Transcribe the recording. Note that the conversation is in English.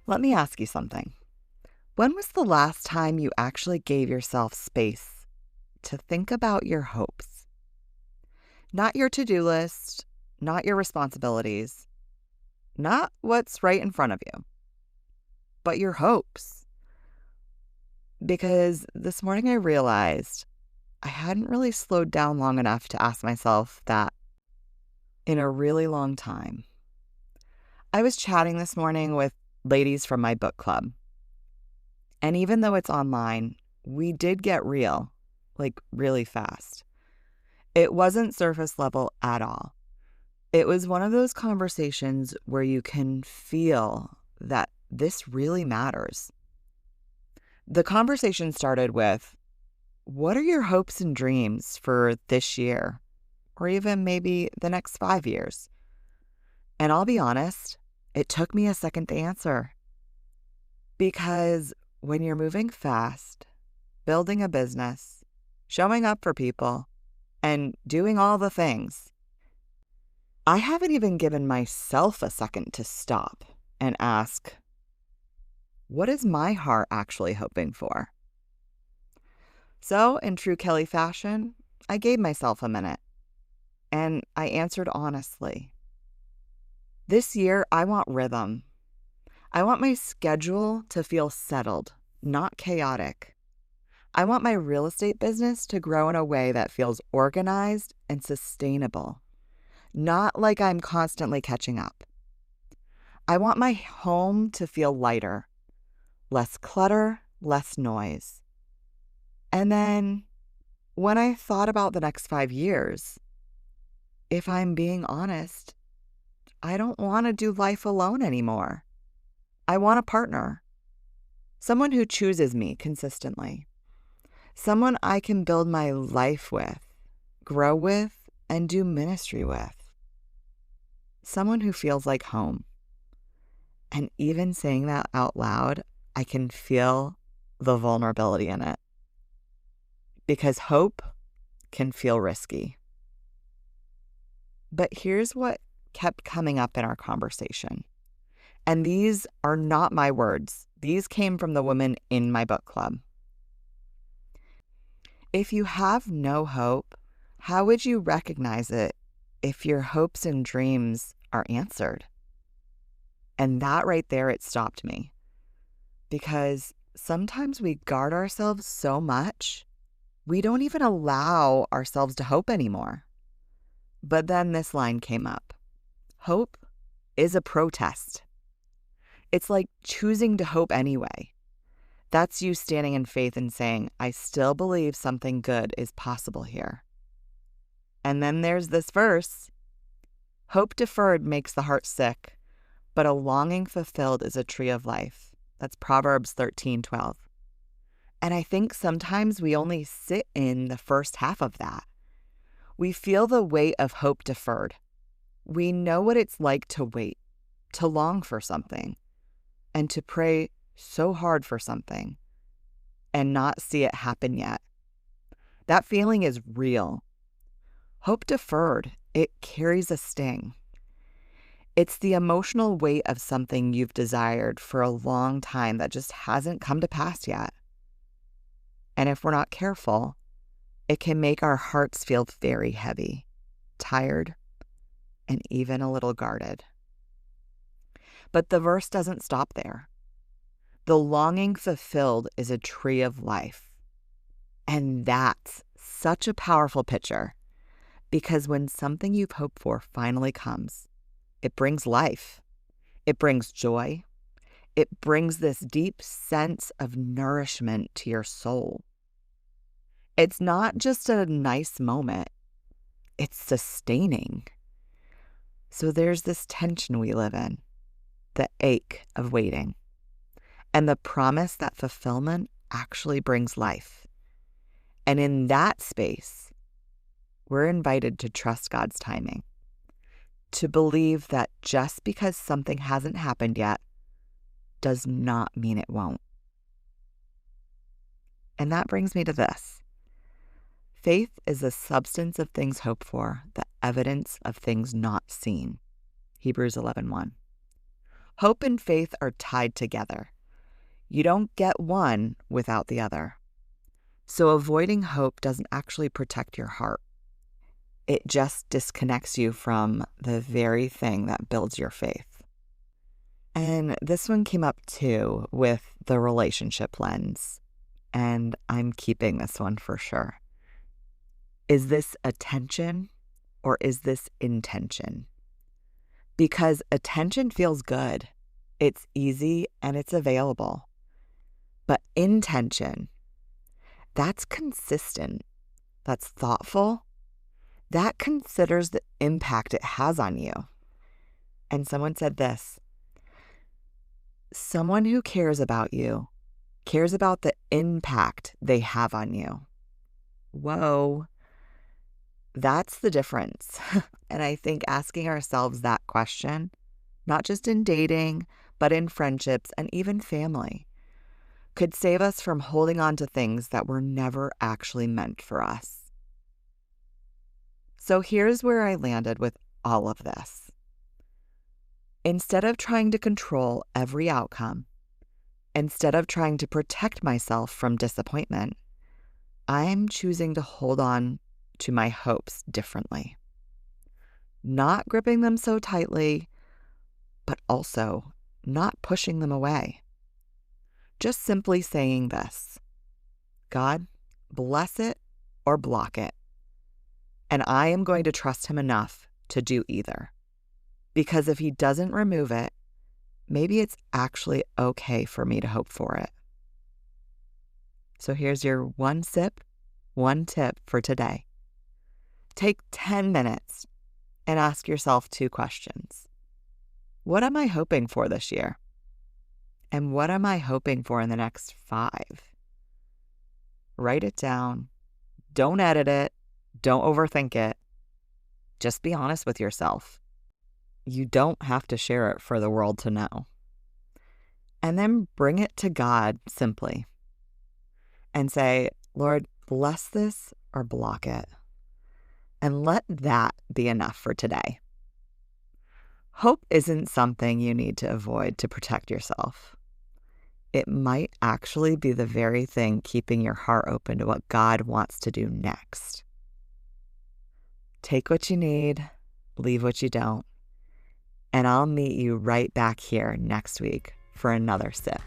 Let me ask you something. When was the last time you actually gave yourself space to think about your hopes? Not your to-do list, not your responsibilities, not what's right in front of you, but your hopes. Because this morning I realized I hadn't really slowed down long enough to ask myself that in a really long time. I was chatting this morning with ladies from my book club. And even though it's online, we did get real, like really fast. It wasn't surface level at all. It was one of those conversations where you can feel that this really matters. The conversation started with, what are your hopes and dreams for this year? Or even maybe the next 5 years? And I'll be honest, it took me a second to answer. Because when you're moving fast, building a business, showing up for people, and doing all the things, I haven't even given myself a second to stop and ask, what is my heart actually hoping for? So, in true Kelly fashion, I gave myself a minute, and I answered honestly. This year, I want rhythm. I want my schedule to feel settled, not chaotic. I want my real estate business to grow in a way that feels organized and sustainable, not like I'm constantly catching up. I want my home to feel lighter, less clutter, less noise. And then when I thought about the next 5 years, if I'm being honest, I don't want to do life alone anymore. I want a partner, someone who chooses me consistently, someone I can build my life with, grow with, and do ministry with, someone who feels like home. And even saying that out loud, I can feel the vulnerability in it. Because hope can feel risky. But here's what kept coming up in our conversation. And these are not my words. These came from the women in my book club. If you have no hope, how would you recognize it if your hopes and dreams are answered? And that right there, it stopped me. Because sometimes we guard ourselves so much, we don't even allow ourselves to hope anymore. But then this line came up. Hope is a protest. It's like choosing to hope anyway. That's you standing in faith and saying, I still believe something good is possible here. And then there's this verse. Hope deferred makes the heart sick, but a longing fulfilled is a tree of life. That's Proverbs 13:12. And I think sometimes we only sit in the first half of that. We feel the weight of hope deferred. We know what it's like to wait, to long for something, and to pray so hard for something and not see it happen yet. That feeling is real. Hope deferred, it carries a sting. It's the emotional weight of something you've desired for a long time that just hasn't come to pass yet. And if we're not careful, it can make our hearts feel very heavy, tired, and even a little guarded. But the verse doesn't stop there. The longing fulfilled is a tree of life. And that's such a powerful picture, because when something you've hoped for finally comes, it brings life. It brings joy. It brings this deep sense of nourishment to your soul. It's not just a nice moment. It's sustaining. So there's this tension we live in, the ache of waiting, and the promise that fulfillment actually brings life. And in that space, we're invited to trust God's timing, to believe that just because something hasn't happened yet does not mean it won't. And that brings me to this. Faith is the substance of things hoped for, the evidence of things not seen. Hebrews 11:1. Hope and faith are tied together. You don't get one without the other. So avoiding hope doesn't actually protect your heart. It just disconnects you from the very thing that builds your faith. And this one came up too with the relationship lens. And I'm keeping this one for sure. Is this attention or is this intention? Because attention feels good. It's easy and it's available. But intention, that's consistent. That's thoughtful. That considers the impact it has on you. And someone said this: someone who cares about you cares about the impact they have on you. Whoa, that's the difference. And I think asking ourselves that question, not just in dating, but in friendships and even family, could save us from holding on to things that were never actually meant for us. So here's where I landed with all of this. Instead of trying to control every outcome, instead of trying to protect myself from disappointment, I'm choosing to hold on to my hopes differently. Not gripping them so tightly, but also not pushing them away. Just simply saying this: God, bless it or block it. And I am going to trust him enough to do either. Because if he doesn't remove it, maybe it's actually okay for me to hope for it. So here's your one sip, one tip for today. Take 10 minutes and ask yourself 2 questions. What am I hoping for this year? And what am I hoping for in the next 5? Write it down. Don't edit it. Don't overthink it. Just be honest with yourself. You don't have to share it for the world to know. And then bring it to God simply and say, Lord, bless this or block it. And let that be enough for today. Hope isn't something you need to avoid to protect yourself. It might actually be the very thing keeping your heart open to what God wants to do next. Take what you need, leave what you don't, and I'll meet you right back here next week for another sip.